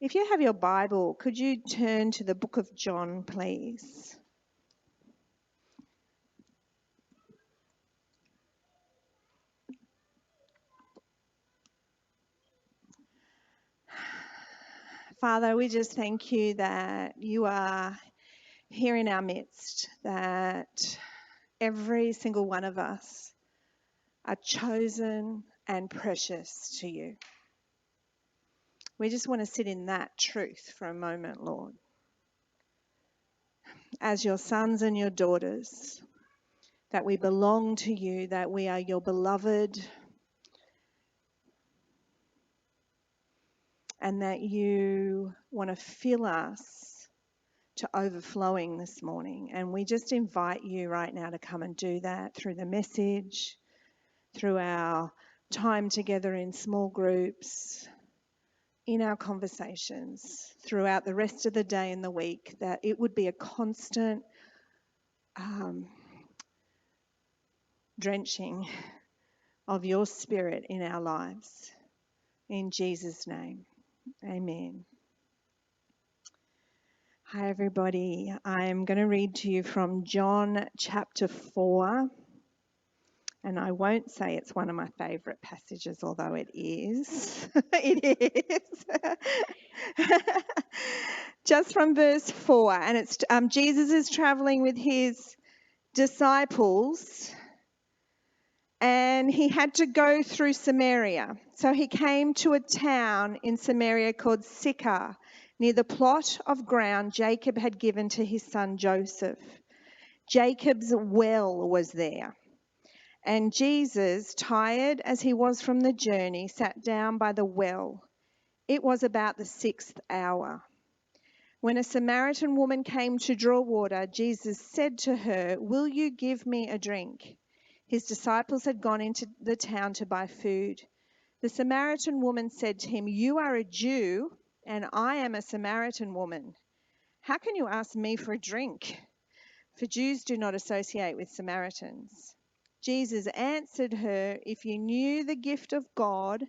If you have your Bible, could you turn to the book of John, please? Father, we just thank you that you are here in our midst, that every single one of us are chosen and precious to you. We just want to sit in that truth for a moment, Lord. As your sons and your daughters, that we belong to you, that we are your beloved, and that you want to fill us to overflowing this morning. And we just invite you right now to come and do that through the message, through our time together in small groups, in our conversations, throughout the rest of the day and the week, that it would be a constant drenching of your spirit in our lives. In Jesus' name, amen. Hi, everybody. I'm going to read to you from John chapter 4. And I won't say it's one of my favourite passages, although it is. It is. Just from verse 4. And it's Jesus is travelling with his disciples, and he had to go through Samaria. So he came to a town in Samaria called Sychar, near the plot of ground Jacob had given to his son Joseph. Jacob's well was there. And Jesus, tired as he was from the journey, sat down by the well. It was about the 6th hour. When a Samaritan woman came to draw water, Jesus said to her, "Will you give me a drink?" His disciples had gone into the town to buy food. The Samaritan woman said to him, "You are a Jew, and I am a Samaritan woman. How can you ask me for a drink?" For Jews do not associate with Samaritans. Jesus answered her, "If you knew the gift of God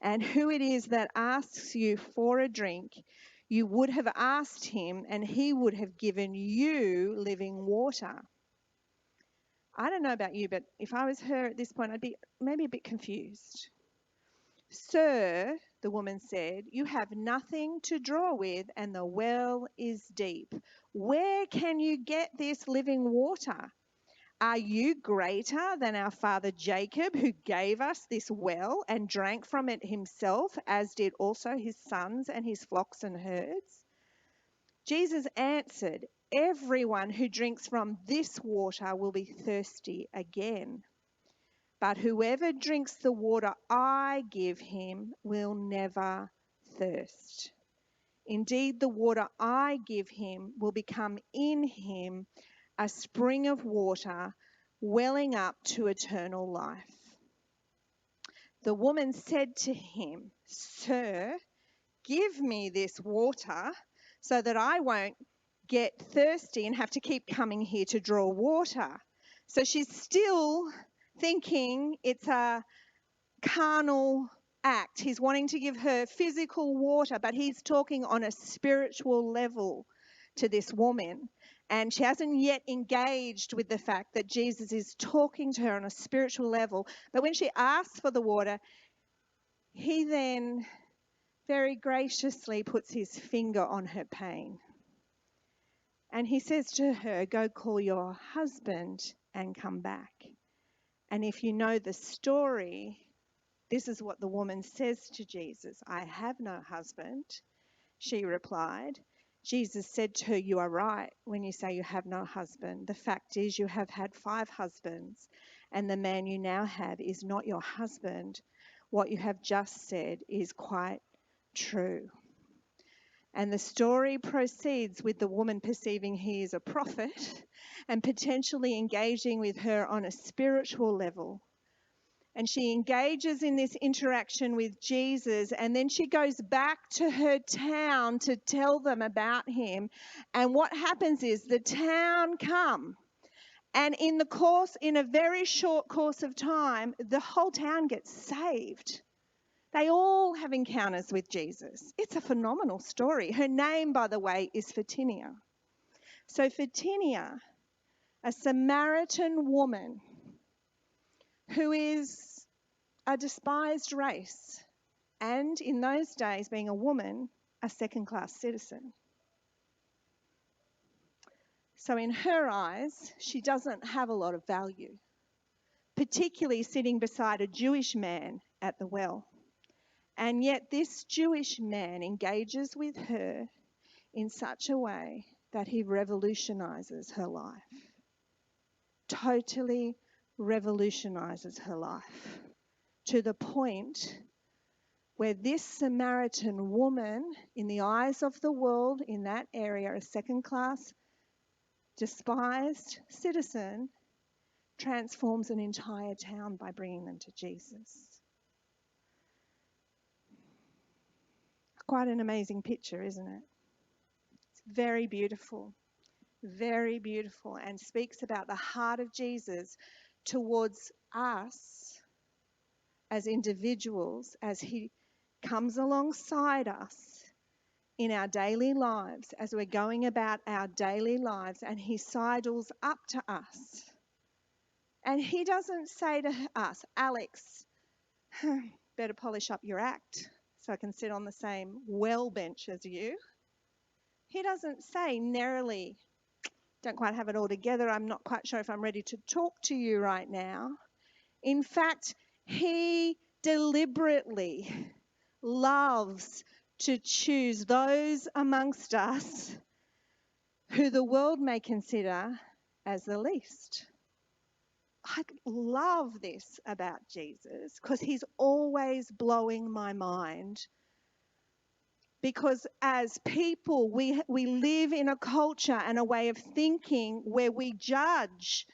and who it is that asks you for a drink, you would have asked him, and he would have given you living water." I don't know about you, but if I was her at this point, I'd be maybe a bit confused. "Sir," the woman said, "you have nothing to draw with, and the well is deep. Where can you get this living water? Are you greater than our father Jacob, who gave us this well and drank from it himself, as did also his sons and his flocks and herds?" Jesus answered, "Everyone who drinks from this water will be thirsty again. But whoever drinks the water I give him will never thirst. Indeed, the water I give him will become in him a spring of water welling up to eternal life." The woman said to him, "Sir, give me this water so that I won't get thirsty and have to keep coming here to draw water." So she's still thinking it's a carnal act. He's wanting to give her physical water, but he's talking on a spiritual level to this woman. And she hasn't yet engaged with the fact that Jesus is talking to her on a spiritual level. But when she asks for the water, he then very graciously puts his finger on her pain. And he says to her, "Go call your husband and come back." And if you know the story, this is what the woman says to Jesus. "I have no husband," she replied. Jesus said to her, "You are right when you say you have no husband. The fact is you have had 5 husbands, and the man you now have is not your husband. What you have just said is quite true." And the story proceeds with the woman perceiving he is a prophet and potentially engaging with her on a spiritual level. And she engages in this interaction with Jesus, and then she goes back to her town to tell them about him. And what happens is the town come, and in a very short course of time, the whole town gets saved. They all have encounters with Jesus. It's a phenomenal story. Her name, by the way, is Phitinia. So Phitinia, a Samaritan woman who is a despised race, and in those days, being a woman, a second-class citizen. So in her eyes, she doesn't have a lot of value, particularly sitting beside a Jewish man at the well. And yet this Jewish man engages with her in such a way that he revolutionizes her life. Totally revolutionizes her life to the point where this Samaritan woman, in the eyes of the world in that area, a second-class, despised citizen, transforms an entire town by bringing them to Jesus. Quite an amazing picture, isn't it? It's very beautiful, and speaks about the heart of Jesus towards us as individuals as he comes alongside us in our daily lives, as we're going about our daily lives, and he sidles up to us. And he doesn't say to us, Alex, better polish up your act so I can sit on the same well bench as you. He doesn't say narrowly, don't quite have it all together, I'm not quite sure if I'm ready to talk to you right now. In fact, he deliberately loves to choose those amongst us who the world may consider as the least. I love this about Jesus because he's always blowing my mind. Because as people, we live in a culture and a way of thinking where we judge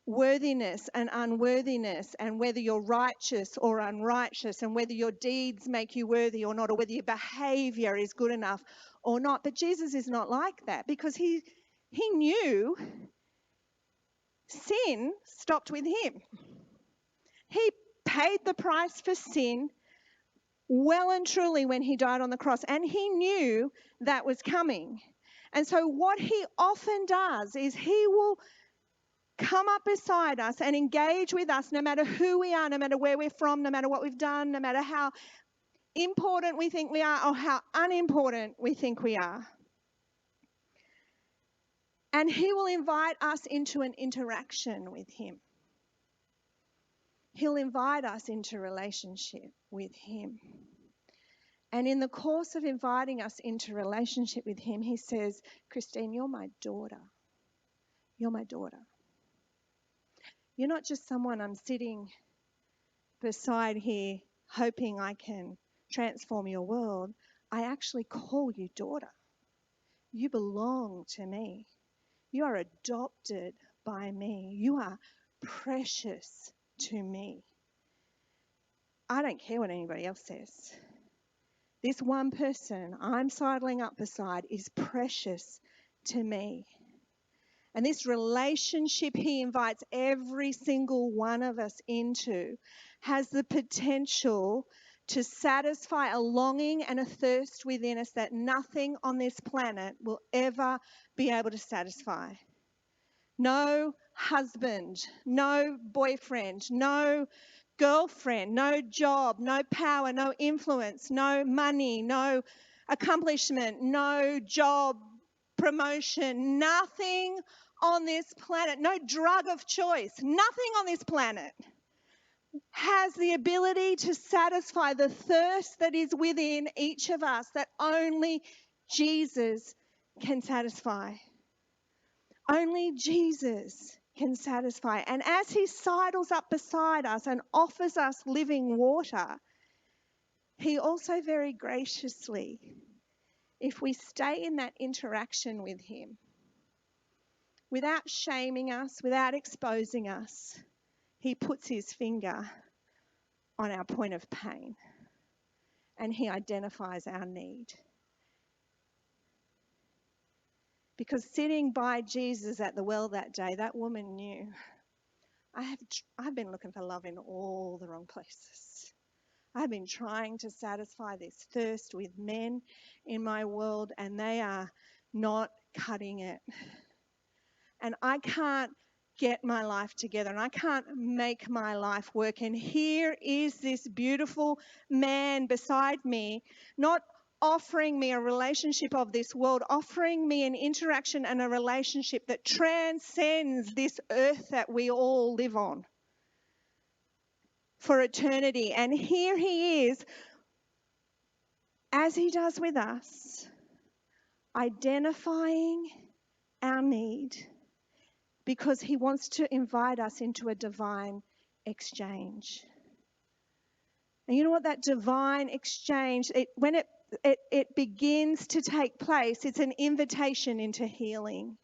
worthiness and unworthiness, and whether you're righteous or unrighteous, and whether your deeds make you worthy or not, or whether your behavior is good enough or not. But Jesus is not like that, because he knew sin stopped with him. He paid the price for sin well and truly when he died on the cross, and he knew that was coming. And so what he often does is he will come up beside us and engage with us, no matter who we are, no matter where we're from, no matter what we've done, no matter how important we think we are or how unimportant we think we are. And he will invite us into an interaction with him. He'll invite us into relationship with him. And in the course of inviting us into relationship with him, he says, Christine, you're my daughter. You're my daughter. You're not just someone I'm sitting beside here hoping I can transform your world. I actually call you daughter. You belong to me. You are adopted by me. You are precious to me. I don't care what anybody else says. This one person I'm sidling up beside is precious to me. And this relationship he invites every single one of us into has the potential to satisfy a longing and a thirst within us that nothing on this planet will ever be able to satisfy. No husband, no boyfriend, no girlfriend, no job, no power, no influence, no money, no accomplishment, no job promotion, nothing on this planet, no drug of choice, nothing on this planet has the ability to satisfy the thirst that is within each of us that only Jesus can satisfy. Only Jesus can satisfy. And as he sidles up beside us and offers us living water, he also very graciously, if we stay in that interaction with him, without shaming us, without exposing us, he puts his finger on our point of pain and he identifies our need. Because sitting by Jesus at the well that day, that woman knew, I've been looking for love in all the wrong places. I've been trying to satisfy this thirst with men in my world, and they are not cutting it. And I can't get my life together, and I can't make my life work. And here is this beautiful man beside me, not offering me a relationship of this world, offering me an interaction and a relationship that transcends this earth that we all live on for eternity. And here he is, as he does with us, identifying our need, because he wants to invite us into a divine exchange. And you know what, that divine exchange, when it begins to take place, it's an invitation into healing,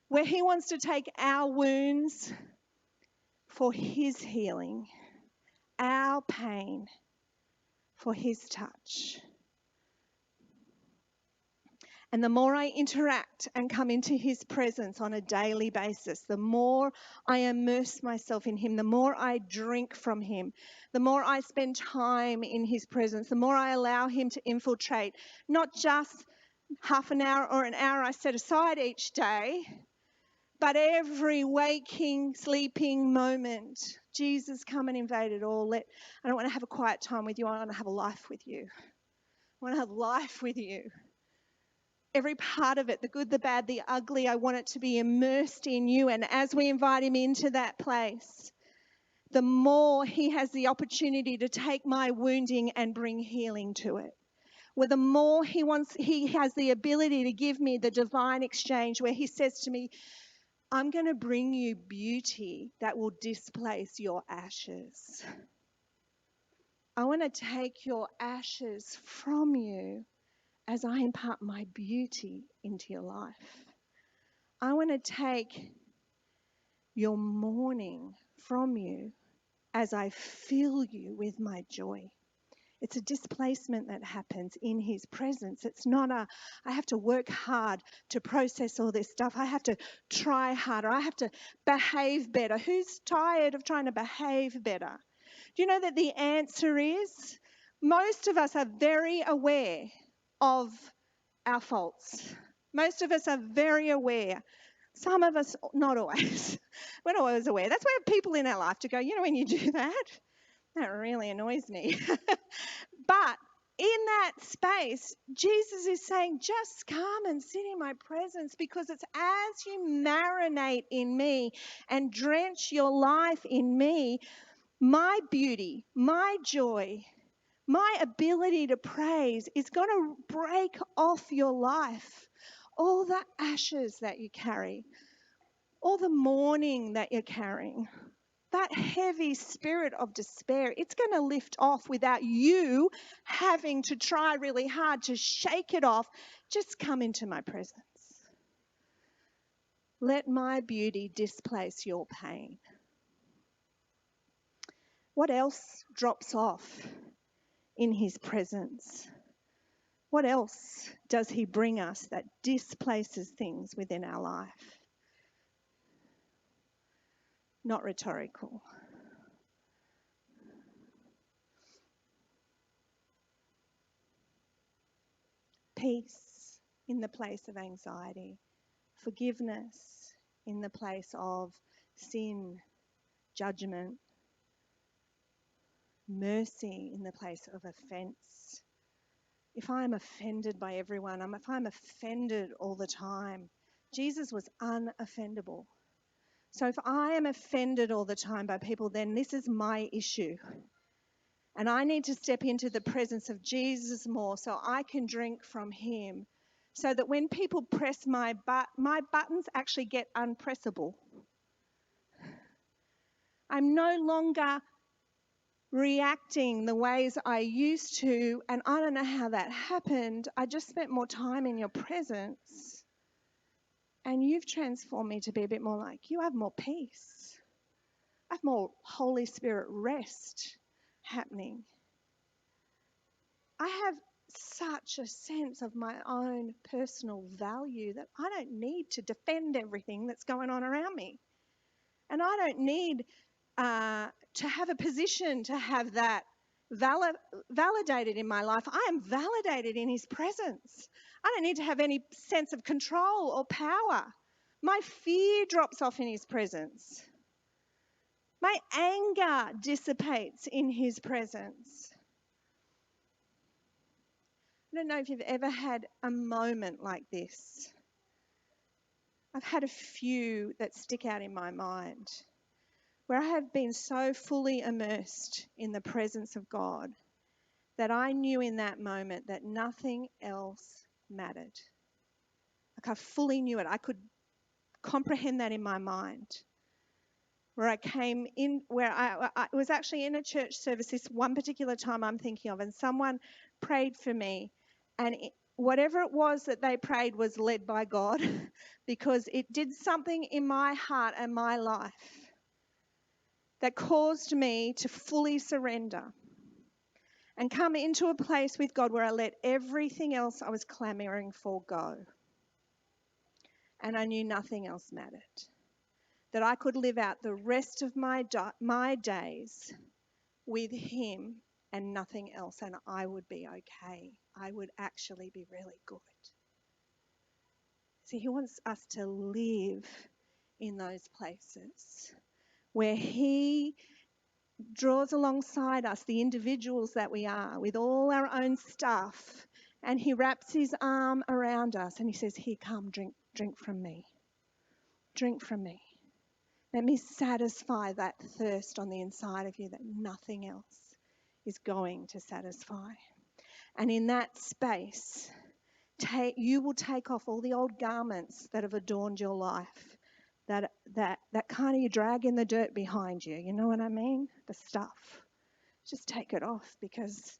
where he wants to take our wounds for his healing, our pain for his touch. And the more I interact and come into his presence on a daily basis, the more I immerse myself in him, the more I drink from him, the more I spend time in his presence, the more I allow him to infiltrate, not just half an hour or an hour I set aside each day, but every waking, sleeping moment. Jesus, come and invade it all. I don't want to have a quiet time with you. I want to have a life with you. I want to have life with you. Every part of it, the good, the bad, the ugly, I want it to be immersed in you. And as we invite him into that place, the more he has the opportunity to take my wounding and bring healing to it. Where the more he has the ability to give me the divine exchange, where he says to me, I'm going to bring you beauty that will displace your ashes. I want to take your ashes from you as I impart my beauty into your life. I want to take your mourning from you as I fill you with my joy. It's a displacement that happens in his presence. It's not I have to work hard to process all this stuff. I have to try harder. I have to behave better. Who's tired of trying to behave better? Do you know that the answer is most of us are very aware of our faults. Most of us are very aware. Some of us, not always. We're not always aware. That's where people in our life to go, you know, when you do that, that really annoys me. But in that space, Jesus is saying, just come and sit in my presence, because it's as you marinate in me and drench your life in me, my beauty, my joy, my ability to praise is going to break off your life. All the ashes that you carry, all the mourning that you're carrying, that heavy spirit of despair, it's going to lift off without you having to try really hard to shake it off. Just come into my presence. Let my beauty displace your pain. What else drops off in his presence? What else does he bring us that displaces things within our life? Not rhetorical. Peace in the place of anxiety. Forgiveness in the place of sin, judgment. Mercy in the place of offense. If I'm offended by everyone, if I'm offended all the time, Jesus was unoffendable. So if I am offended all the time by people, then this is my issue. And I need to step into the presence of Jesus more so I can drink from him, so that when people press my buttons actually get unpressable. I'm no longer reacting the ways I used to, and I don't know how that happened. I just spent more time in your presence, and you've transformed me to be a bit more like you. Have more peace. I have more Holy Spirit rest happening. I have such a sense of my own personal value that I don't need to defend everything that's going on around me. And I don't need to have a position to have that validated in my life. I am validated in his presence. I don't need to have any sense of control or power. My fear drops off in his presence. My anger dissipates in his presence. I don't know if you've ever had a moment like this. I've had a few that stick out in my mind where I have been so fully immersed in the presence of God that I knew in that moment that nothing else mattered. Like I fully knew it. I could comprehend that in my mind. Where I came in, where I was actually in a church service this one particular time I'm thinking of, and someone prayed for me, and whatever it was that they prayed was led by God because it did something in my heart and my life that caused me to fully surrender and come into a place with God where I let everything else I was clamoring for go. And I knew nothing else mattered. That I could live out the rest of my days with him and nothing else, and I would be okay. I would actually be really good. See, he wants us to live in those places where he draws alongside us, the individuals that we are, with all our own stuff, and he wraps his arm around us and he says, here, come, drink from me. Drink from me. Let me satisfy that thirst on the inside of you that nothing else is going to satisfy. And in that space, you will take off all the old garments that have adorned your life, that kind of you drag in the dirt behind you. You know what I mean? The stuff. Just take it off, because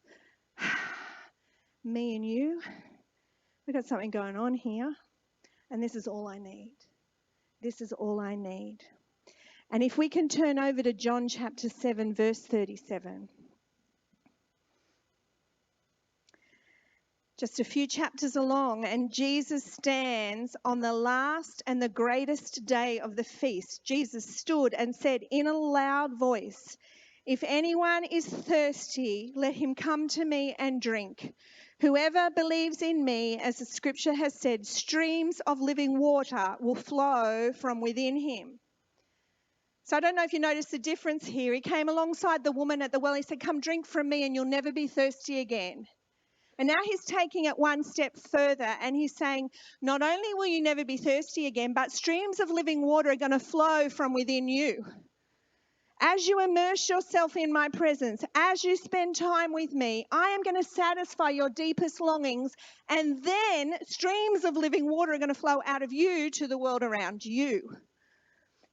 me and you, we've got something going on here, and this is all I need. This is all I need. And if we can turn over to John chapter 7, verse 37. Just a few chapters along, and Jesus stands on the last and the greatest day of the feast. Jesus stood and said in a loud voice, if anyone is thirsty, let him come to me and drink. Whoever believes in me, as the scripture has said, streams of living water will flow from within him. So I don't know if you noticed the difference here. He came alongside the woman at the well. He said, come drink from me and you'll never be thirsty again. And now he's taking it one step further, and he's saying, not only will you never be thirsty again, but streams of living water are going to flow from within you. As you immerse yourself in my presence, as you spend time with me, I am going to satisfy your deepest longings, and then streams of living water are going to flow out of you to the world around you.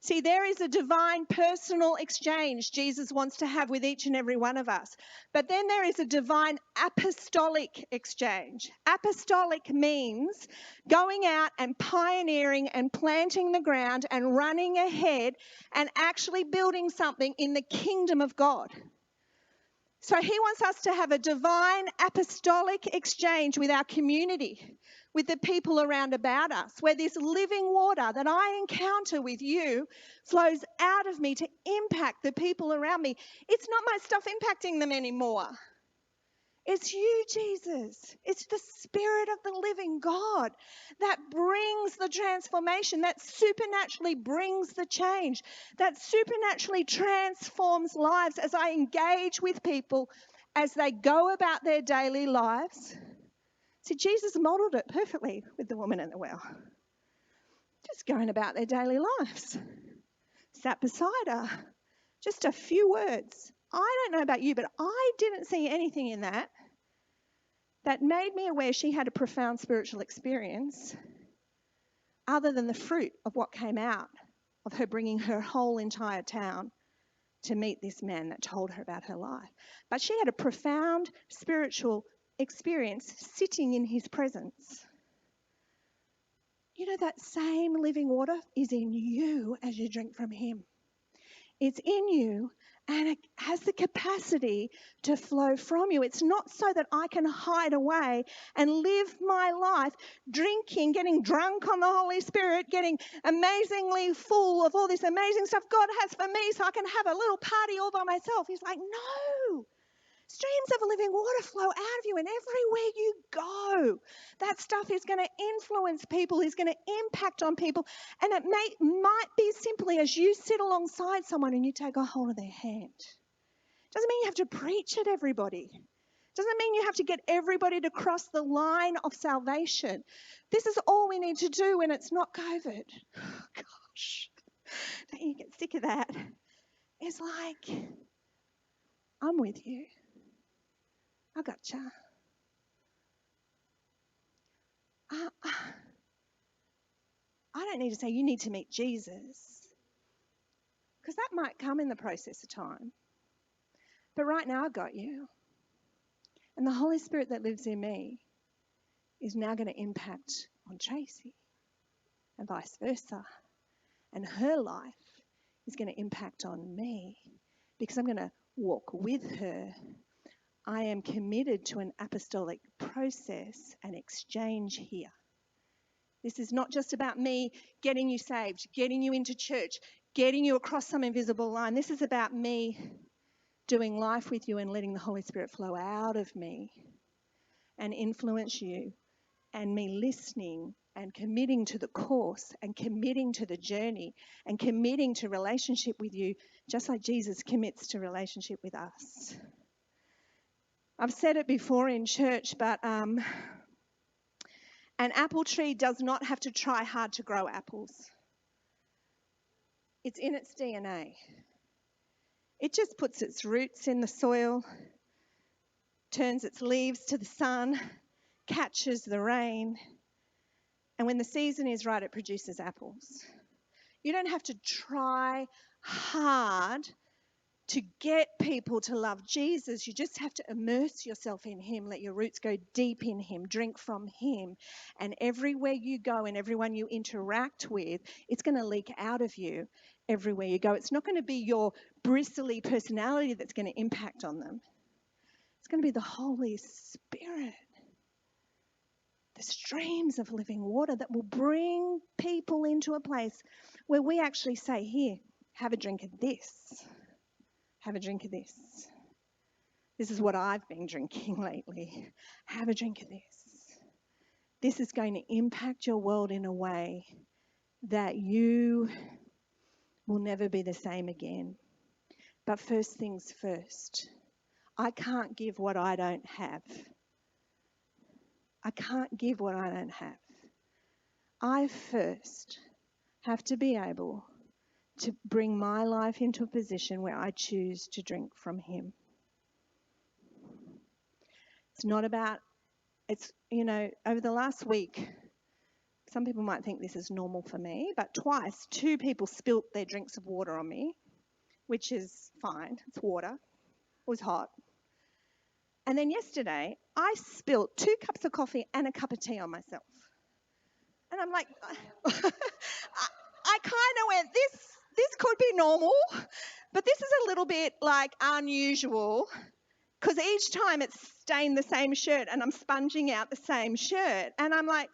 See, there is a divine personal exchange Jesus wants to have with each and every one of us. But then there is a divine apostolic exchange. Apostolic means going out and pioneering and planting the ground and running ahead and actually building something in the kingdom of God. So he wants us to have a divine apostolic exchange with our community, with the people around about us, where this living water that I encounter with you flows out of me to impact the people around me. It's not my stuff impacting them anymore. It's you, Jesus. It's the Spirit of the living God that brings the transformation, that supernaturally brings the change, that supernaturally transforms lives as I engage with people as they go about their daily lives. See, Jesus modeled it perfectly with the woman at the well. Just going about their daily lives. Sat beside her. Just a few words. I don't know about you, but I didn't see anything in that made me aware she had a profound spiritual experience other than the fruit of what came out of her bringing her whole entire town to meet this man that told her about her life. But she had a profound spiritual experience sitting in his presence. You know, that same living water is in you as you drink from him. It's in you and it has the capacity to flow from you. It's not so that I can hide away and live my life drinking, getting drunk on the Holy Spirit, getting amazingly full of all this amazing stuff God has for me so I can have a little party all by myself. He's like, no, Streams of living water flow out of you, and everywhere you go, that stuff is going to influence people, is going to impact on people. And it might be simply as you sit alongside someone and you take a hold of their hand. Doesn't mean you have to preach at everybody. Doesn't mean you have to get everybody to cross the line of salvation. This is all we need to do when it's not COVID. Oh, gosh, don't you get sick of that? It's like, I'm with you. I gotcha. I don't need to say you need to meet Jesus, because that might come in the process of time. But right now, I've got you. And the Holy Spirit that lives in me is now going to impact on Tracy and vice versa. And her life is going to impact on me because I'm going to walk with her. I am committed to an apostolic process and exchange here. This is not just about me getting you saved, getting you into church, getting you across some invisible line. This is about me doing life with you and letting the Holy Spirit flow out of me and influence you, and me listening and committing to the course and committing to the journey and committing to relationship with you, just like Jesus commits to relationship with us. I've said it before in church, but an apple tree does not have to try hard to grow apples. It's in its DNA. It just puts its roots in the soil, turns its leaves to the sun, catches the rain, and when the season is right, it produces apples. You don't have to try hard to get people to love Jesus. You just have to immerse yourself in him, let your roots go deep in him, drink from him, and everywhere you go and everyone you interact with, it's going to leak out of you everywhere you go. It's not going to be your bristly personality that's going to impact on them. It's going to be the Holy Spirit, the streams of living water that will bring people into a place where we actually say, here, have a drink of this. Have a drink of this. This is what I've been drinking lately. Have a drink of this. This is going to impact your world in a way that you will never be the same again. But first things first. I can't give what I don't have. I can't give what I don't have. I first have to be able to bring my life into a position where I choose to drink from him. It's not about, over the last week, some people might think this is normal for me, but twice, 2 people spilt their drinks of water on me, which is fine. It's water. It was hot. And then yesterday, I spilt 2 cups of coffee and a cup of tea on myself. And I'm like, I kind of went, this could be normal, but this is a little bit like unusual, because each time it's stained the same shirt and I'm sponging out the same shirt. And I'm like,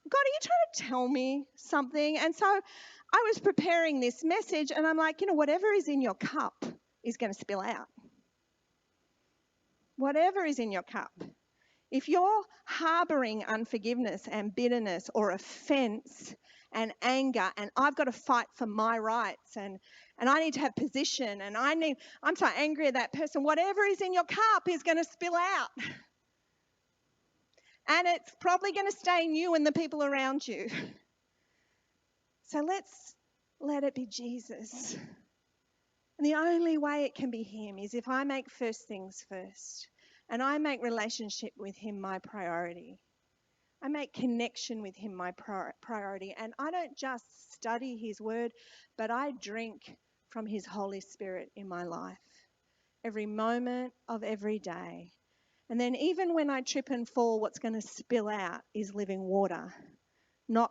God, are you trying to tell me something? And so I was preparing this message and I'm like, whatever is in your cup is going to spill out. Whatever is in your cup. If you're harboring unforgiveness and bitterness or offense and anger, and I've got to fight for my rights, and I need to have position, and I'm so angry at that person, whatever is in your cup is going to spill out. And it's probably going to stain you and the people around you. So let's let it be Jesus. And the only way it can be him is if I make first things first. And I make relationship with him my priority. I make connection with him my priority. And I don't just study his word, but I drink from his Holy Spirit in my life. Every moment of every day. And then even when I trip and fall, what's going to spill out is living water, not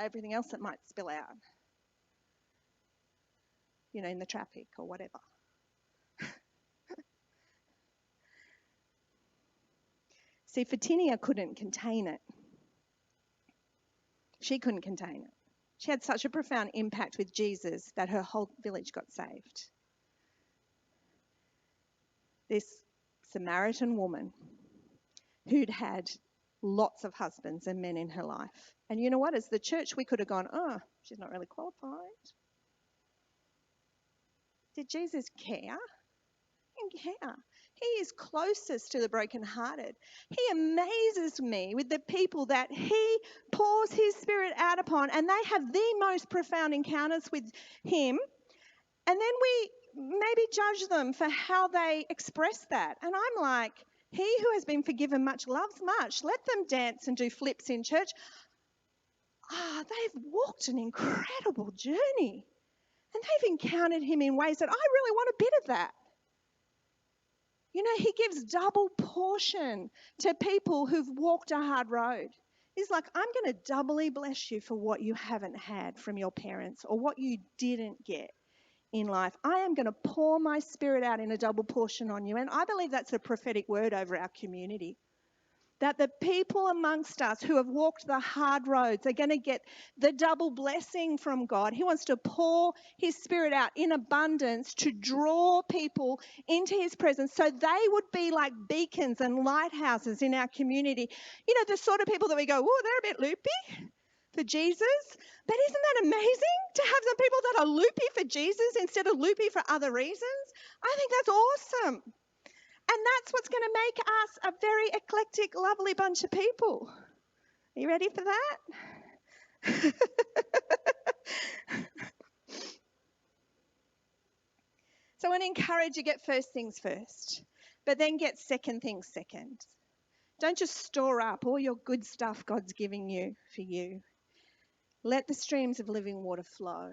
everything else that might spill out, in the traffic or whatever. See, Fatinia couldn't contain it. She couldn't contain it. She had such a profound impact with Jesus that her whole village got saved. This Samaritan woman who'd had lots of husbands and men in her life. And you know what? As the church, we could have gone, oh, she's not really qualified. Did Jesus care? He didn't care. He is closest to the brokenhearted. He amazes me with the people that he pours his spirit out upon, and they have the most profound encounters with him. And then we maybe judge them for how they express that. And I'm like, he who has been forgiven much loves much. Let them dance and do flips in church. They've walked an incredible journey. And they've encountered him in ways that I really want a bit of that. You know, he gives double portion to people who've walked a hard road. He's like, I'm going to doubly bless you for what you haven't had from your parents or what you didn't get in life. I am going to pour my spirit out in a double portion on you. And I believe that's a prophetic word over our community. That the people amongst us who have walked the hard roads are going to get the double blessing from God. He wants to pour his spirit out in abundance to draw people into his presence so they would be like beacons and lighthouses in our community. You know, the sort of people that we go, oh, they're a bit loopy for Jesus. But isn't that amazing to have some people that are loopy for Jesus instead of loopy for other reasons? I think that's awesome. And that's what's going to make us a very eclectic, lovely bunch of people. Are you ready for that? So I want to encourage you, get first things first, but then get second things second. Don't just store up all your good stuff God's giving you for you. Let the streams of living water flow.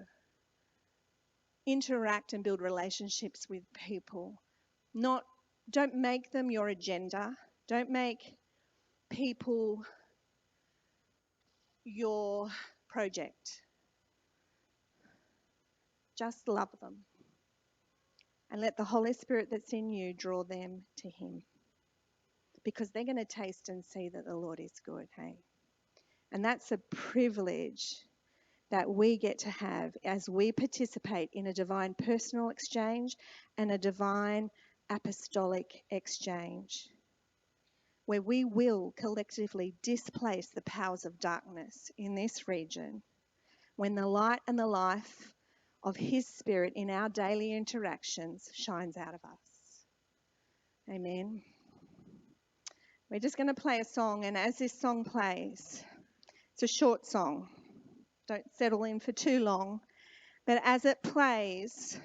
Interact and build relationships with people. Don't make them your agenda. Don't make people your project. Just love them. And let the Holy Spirit that's in you draw them to him. Because they're going to taste and see that the Lord is good, hey? And that's a privilege that we get to have as we participate in a divine personal exchange and a divine apostolic exchange, where we will collectively displace the powers of darkness in this region when the light and the life of his Spirit in our daily interactions shines out of us. Amen. We're just going to play a song, and as this song plays, it's a short song. Don't settle in for too long. But as it plays,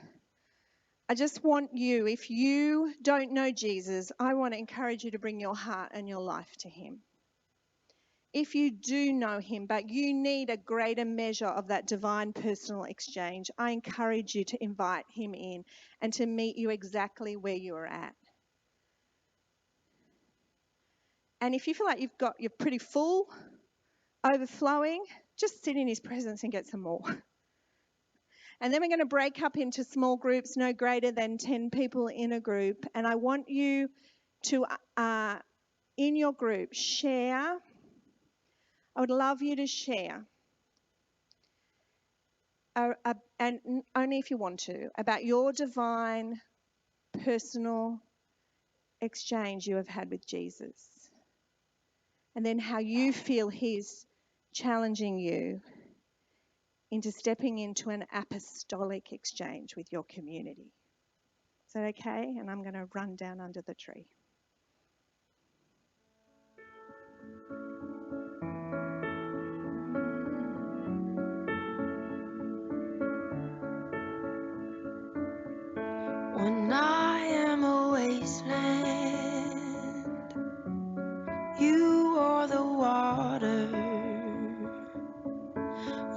I just want you, if you don't know Jesus, I want to encourage you to bring your heart and your life to him. If you do know him, but you need a greater measure of that divine personal exchange, I encourage you to invite him in and to meet you exactly where you are at. And if you feel like you're pretty full, overflowing, just sit in his presence and get some more. And then we're going to break up into small groups, no greater than 10 people in a group. And I want you to, in your group, share. I would love you to share, and only if you want to, about your divine personal exchange you have had with Jesus. And then how you feel he's challenging you into stepping into an apostolic exchange with your community. Is that okay? And I'm going to run down under the tree. When I am a wasteland, you are the water.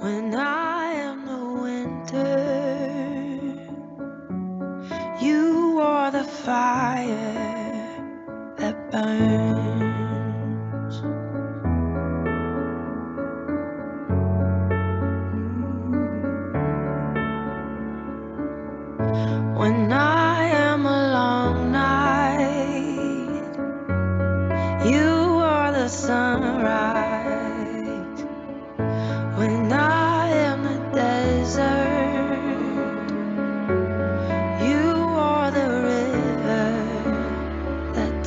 When I am the winter, you are the fire that burns. When I am a long night, you are the sunrise. When I am the desert, you are the river that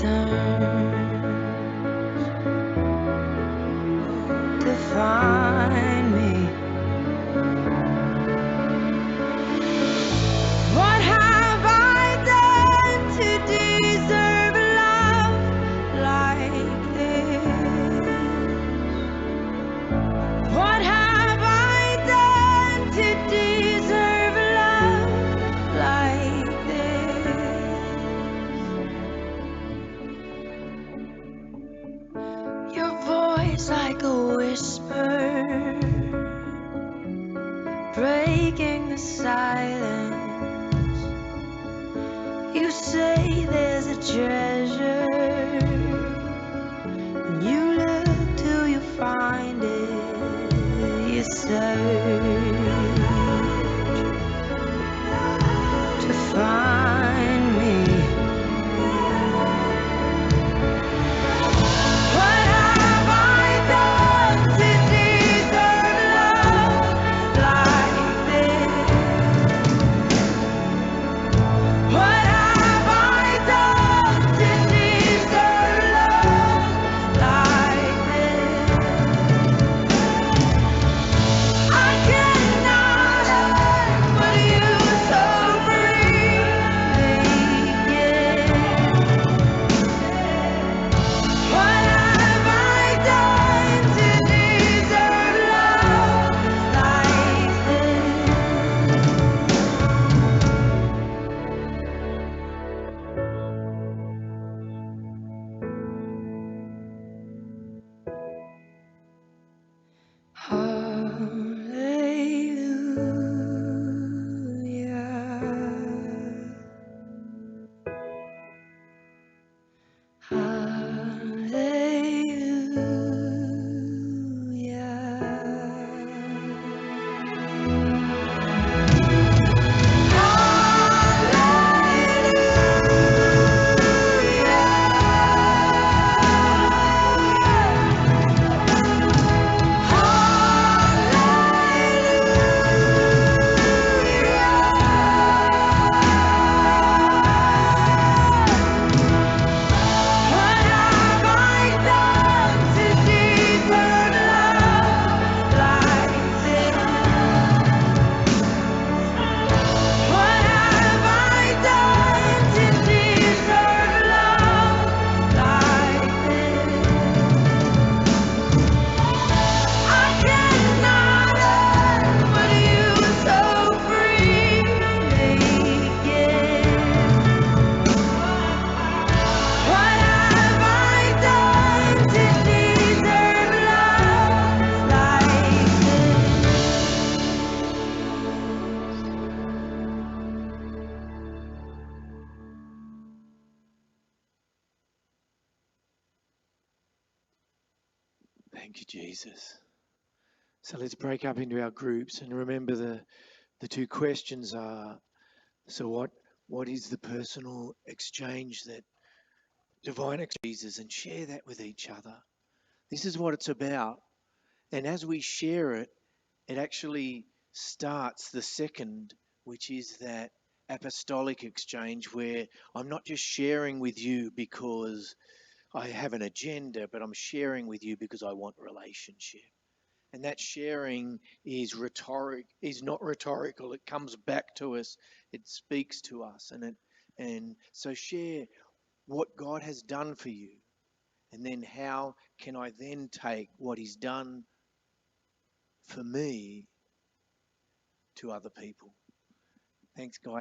breaking the silence. You say there's a treasure, and you look till you find it. You search to find me. What have I done to deserve love like this? What have I done to deserve love like this? I cannot help but you so freely give. What have I done to deserve love like this? Hallelujah. What have I done to deserve love like this? What have I done to deserve love like this? I cannot help but you so freely give. What have I done to deserve love like Thank you, Jesus. So let's break up into our groups and remember the two questions are, so what is the personal exchange that divine Jesus, and share that with each other. This is what it's about. And as we share it, it actually starts the second, which is that apostolic exchange where I'm not just sharing with you because I have an agenda, but I'm sharing with you because I want relationship. And that sharing is not rhetorical. It comes back to us. It speaks to us. And so share what God has done for you. And then how can I then take what he's done for me to other people? Thanks, guys.